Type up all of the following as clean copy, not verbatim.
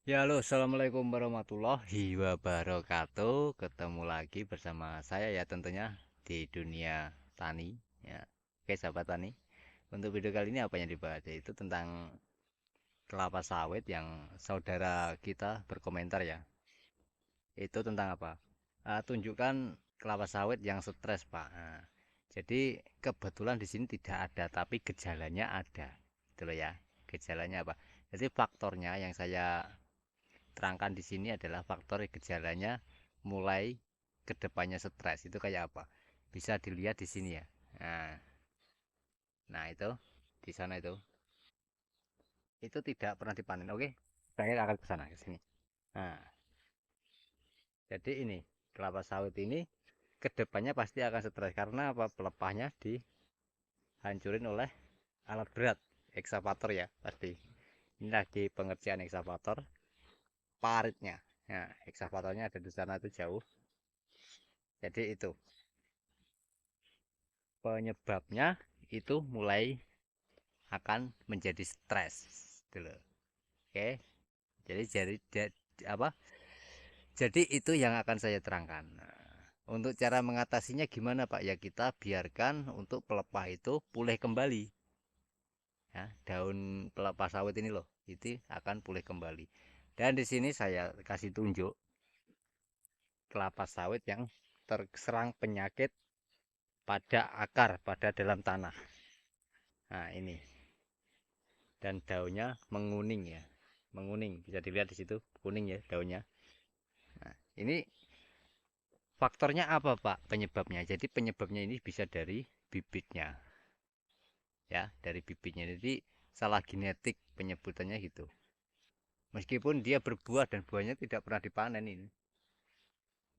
Ya, halo, assalamualaikum warahmatullahi wabarakatuh. Ketemu lagi bersama saya ya tentunya di dunia tani. Ya, oke sahabat tani. Untuk video kali ini apa yang dibahas yaitu tentang kelapa sawit yang saudara kita berkomentar ya. Itu tentang apa? Tunjukkan kelapa sawit yang stres, Pak. Nah, jadi kebetulan di sini tidak ada, tapi gejalanya ada. Gitu loh ya. Gejalanya apa? Jadi faktornya yang saya terangkan di sini adalah faktor gejalanya mulai kedepannya stres itu kayak apa? Bisa dilihat di sini ya. Nah, nah itu di sana itu tidak pernah dipanen. Oke, saya akan ke sana ke sini. Nah, jadi ini kelapa sawit ini kedepannya pasti akan stres karena apa? Pelepahnya dihancurin oleh alat berat, eksavator ya pasti. Ini lagi pengerjaan eksavator paritnya. Nah, eksavatornya ada di sana itu jauh. Jadi itu penyebabnya itu mulai akan menjadi stres dulu. Oke, jadi apa, jadi itu yang akan saya terangkan. Nah, untuk cara mengatasinya gimana Pak ya, kita biarkan untuk pelepah itu pulih kembali ya, daun pelepah sawit ini loh itu akan pulih kembali. Dan di sini saya kasih tunjuk kelapa sawit yang terserang penyakit pada akar, pada dalam tanah. Nah ini, dan daunnya menguning ya, menguning bisa dilihat di situ kuning ya daunnya. Nah, ini faktornya apa Pak penyebabnya? Jadi penyebabnya ini bisa dari bibitnya ya, dari bibitnya. Jadi salah genetik penyebutannya gitu. Meskipun dia berbuah dan buahnya tidak pernah dipanen ini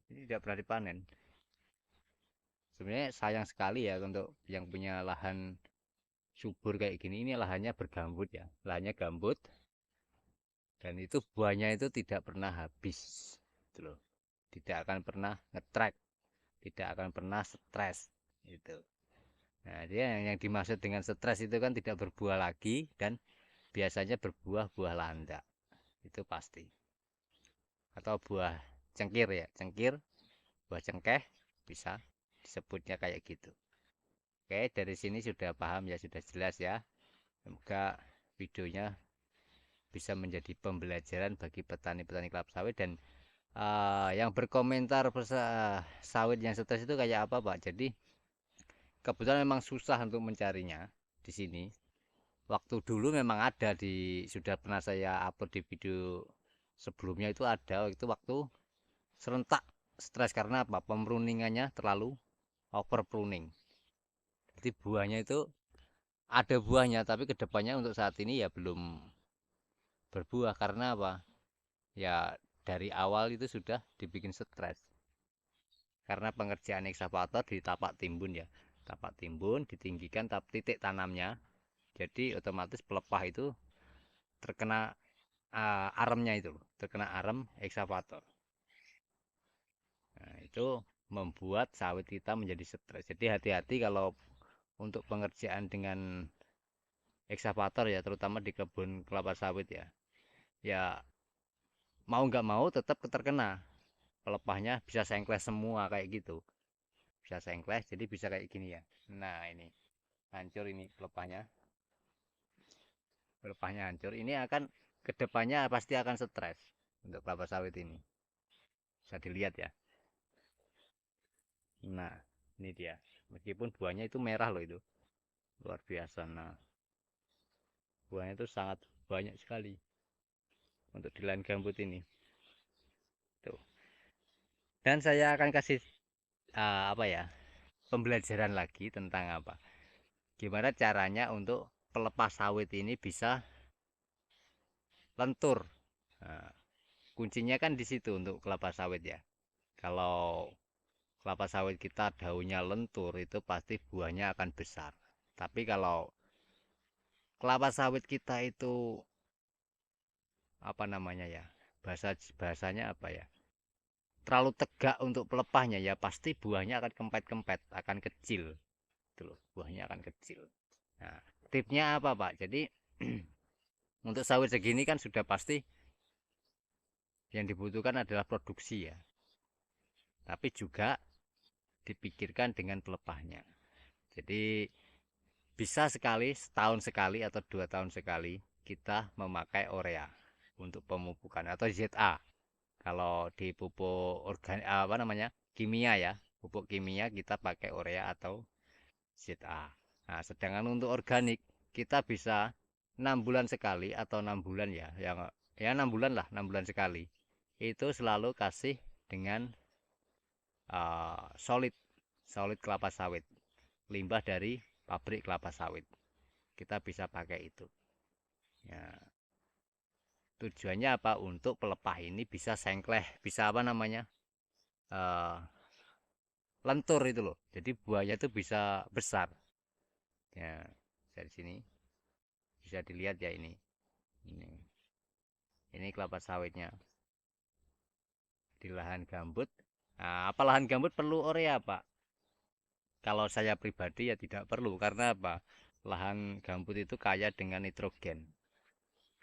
tidak pernah dipanen. Sebenarnya sayang sekali ya untuk yang punya lahan subur kayak gini. Ini lahannya bergambut ya, lahannya gambut dan itu buahnya itu tidak pernah habis, gitu loh. Tidak akan pernah ngetrek, tidak akan pernah stres itu. Nah, dia yang dimaksud dengan stres itu kan tidak berbuah lagi dan biasanya berbuah buah landak. Itu pasti. Atau buah cengkir ya, cengkir, buah cengkeh bisa disebutnya kayak gitu. Oke, dari sini sudah paham ya, sudah jelas ya. Semoga videonya bisa menjadi pembelajaran bagi petani-petani kelapa sawit dan yang berkomentar sawit yang stres itu kayak apa Pak. Jadi kebetulan memang susah untuk mencarinya di sini. Waktu dulu memang ada sudah pernah saya upload di video sebelumnya, itu ada itu waktu serentak stres karena apa? Pemruningannya terlalu over pruning. Jadi buahnya itu ada buahnya tapi kedepannya untuk saat ini ya belum berbuah karena apa? Ya dari awal itu sudah dibikin stres karena pengerjaan eksavator di tapak timbun ya. Tapak timbun ditinggikan titik tanamnya. Jadi otomatis pelepah itu terkena aremnya itu, terkena arem eksavator. Nah, itu membuat sawit kita menjadi stres. Jadi hati-hati kalau untuk pengerjaan dengan eksavator ya, terutama di kebun kelapa sawit ya. Ya mau nggak mau tetap terkena. Pelepahnya bisa sengkles semua kayak gitu. Bisa sengkles, jadi bisa kayak gini ya. Nah ini hancur ini pelepahnya. Pelepahnya hancur. Ini akan kedepannya pasti akan stres untuk kelapa sawit ini. Bisa dilihat ya. Nah ini dia. Meskipun buahnya itu merah loh itu. Luar biasa. Nah buahnya itu sangat banyak sekali untuk di lahan gambut ini tuh. Dan saya akan kasih apa ya, pembelajaran lagi tentang apa, gimana caranya untuk pelepas sawit ini bisa lentur. Nah, kuncinya kan di situ untuk kelapa sawit ya. Kalau kelapa sawit kita daunnya lentur itu pasti buahnya akan besar. Tapi kalau kelapa sawit kita itu apa namanya ya, bahasanya apa ya, terlalu tegak untuk pelepahnya ya pasti buahnya akan kempet-kempet, akan kecil. Itu loh, buahnya akan kecil. Nah, tipnya apa Pak? Jadi untuk sawit segini kan sudah pasti Yang dibutuhkan adalah produksi ya, tapi juga dipikirkan dengan pelepahnya. Jadi bisa sekali, setahun sekali atau 2 tahun sekali kita memakai urea untuk pemupukan atau ZA. Kalau di pupuk apa namanya, kimia ya, pupuk kimia kita pakai urea atau ZA. Nah, sedangkan untuk organik kita bisa 6 bulan sekali atau 6 bulan ya, yang ya 6 bulan lah, 6 bulan sekali. Itu selalu kasih dengan solid, solid kelapa sawit, limbah dari pabrik kelapa sawit. Kita bisa pakai itu. Ya, tujuannya apa? Untuk pelepah ini bisa sengkleh, bisa apa namanya? Uh, Lentur itu loh. Jadi buahnya itu bisa besar. Ya, dari sini bisa dilihat ya ini. Ini, ini kelapa sawitnya di lahan gambut. Nah, apa lahan gambut perlu urea, Pak? Kalau saya pribadi ya tidak perlu karena apa? Lahan gambut itu kaya dengan nitrogen.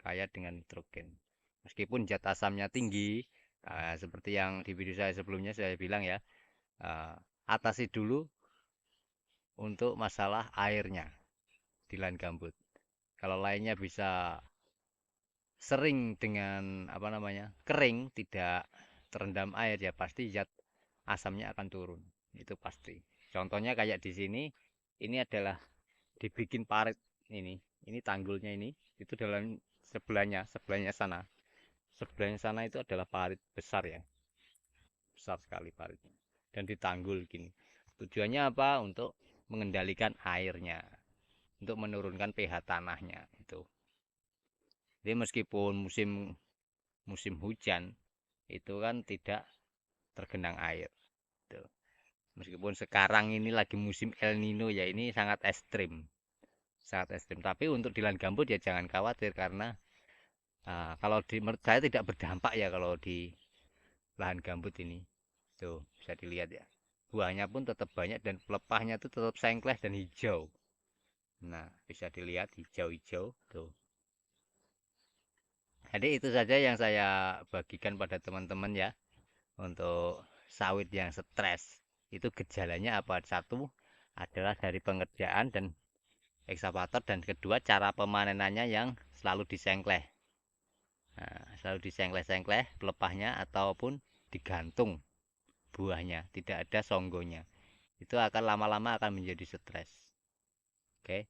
Kaya dengan nitrogen. Meskipun zat asamnya tinggi, seperti yang di video saya sebelumnya saya bilang ya, atasi dulu untuk masalah airnya di lahan gambut. Kalau lainnya bisa sering dengan apa namanya, kering, tidak terendam air ya pasti zat asamnya akan turun. Itu pasti. Contohnya kayak di sini, ini adalah dibikin parit ini. Ini tanggulnya ini, itu dalam sebelahnya sana. Sebelahnya sana itu adalah parit besar ya. Besar sekali paritnya. Dan ditanggul gini. Tujuannya apa? Untuk mengendalikan airnya, untuk menurunkan pH tanahnya itu. Jadi meskipun musim musim hujan itu kan tidak tergenang air. Tuh. Meskipun sekarang ini lagi musim El Nino ya, ini sangat ekstrim, sangat ekstrim. Tapi untuk di lahan gambut ya jangan khawatir karena kalau di menurut saya tidak berdampak ya kalau di lahan gambut ini. Tuh bisa dilihat ya. Buahnya pun tetap banyak dan pelepahnya itu tetap sengkleh dan hijau. Nah bisa dilihat hijau-hijau tuh. Jadi itu saja yang saya bagikan pada teman-teman ya. Untuk sawit yang stres itu gejalanya apa? Satu adalah dari pengerjaan dan ekskavator, dan kedua cara pemanenannya yang selalu disengkleh. Nah, selalu disengkleh-sengkleh pelepahnya ataupun digantung buahnya, tidak ada songgonya. Itu akan lama-lama akan menjadi stres. Oke.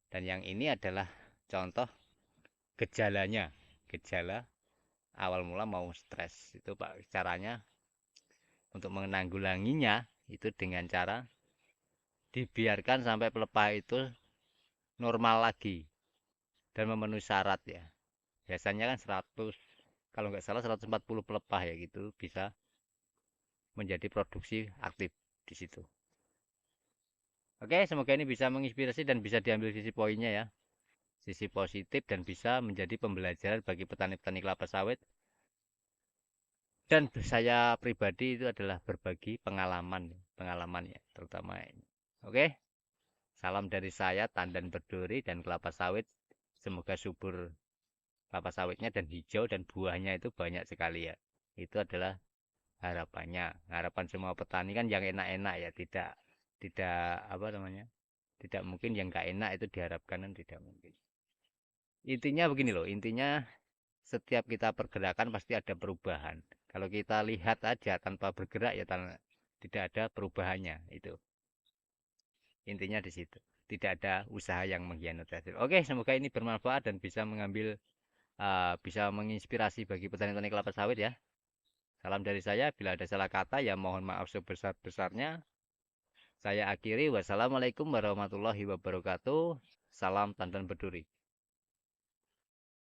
Dan yang ini adalah contoh gejalanya. Gejala awal mula mau stres. Itu Pak caranya untuk menanggulanginya itu dengan cara dibiarkan sampai pelepah itu normal lagi dan memenuhi syarat ya. Biasanya kan 100, kalau nggak salah 140 pelepah ya gitu bisa menjadi produksi aktif di situ. Oke, semoga ini bisa menginspirasi dan bisa diambil sisi poinnya ya. Sisi positif dan bisa menjadi pembelajaran bagi petani-petani kelapa sawit. Dan saya pribadi itu adalah berbagi pengalaman ya, terutama ini. Oke. Salam dari saya, Tandan Berduri dan kelapa sawit. Semoga subur kelapa sawitnya dan hijau dan buahnya itu banyak sekali ya. Itu adalah harapannya. Harapan semua petani kan yang enak-enak ya, tidak tidak apa namanya? Tidak mungkin yang nggak enak itu diharapkan, kan tidak mungkin. Intinya begini loh, intinya setiap kita pergerakan pasti ada perubahan. Kalau kita lihat aja tanpa bergerak ya tidak ada perubahannya itu. Intinya di situ. Tidak ada usaha yang mengkhianati hasil. Oke, semoga ini bermanfaat dan bisa bisa menginspirasi bagi petani-petani kelapa sawit ya. Salam dari saya. Bila ada salah kata ya mohon maaf sebesar-besarnya. Saya akhiri. Wassalamualaikum warahmatullahi wabarakatuh. Salam Tandan Berduri.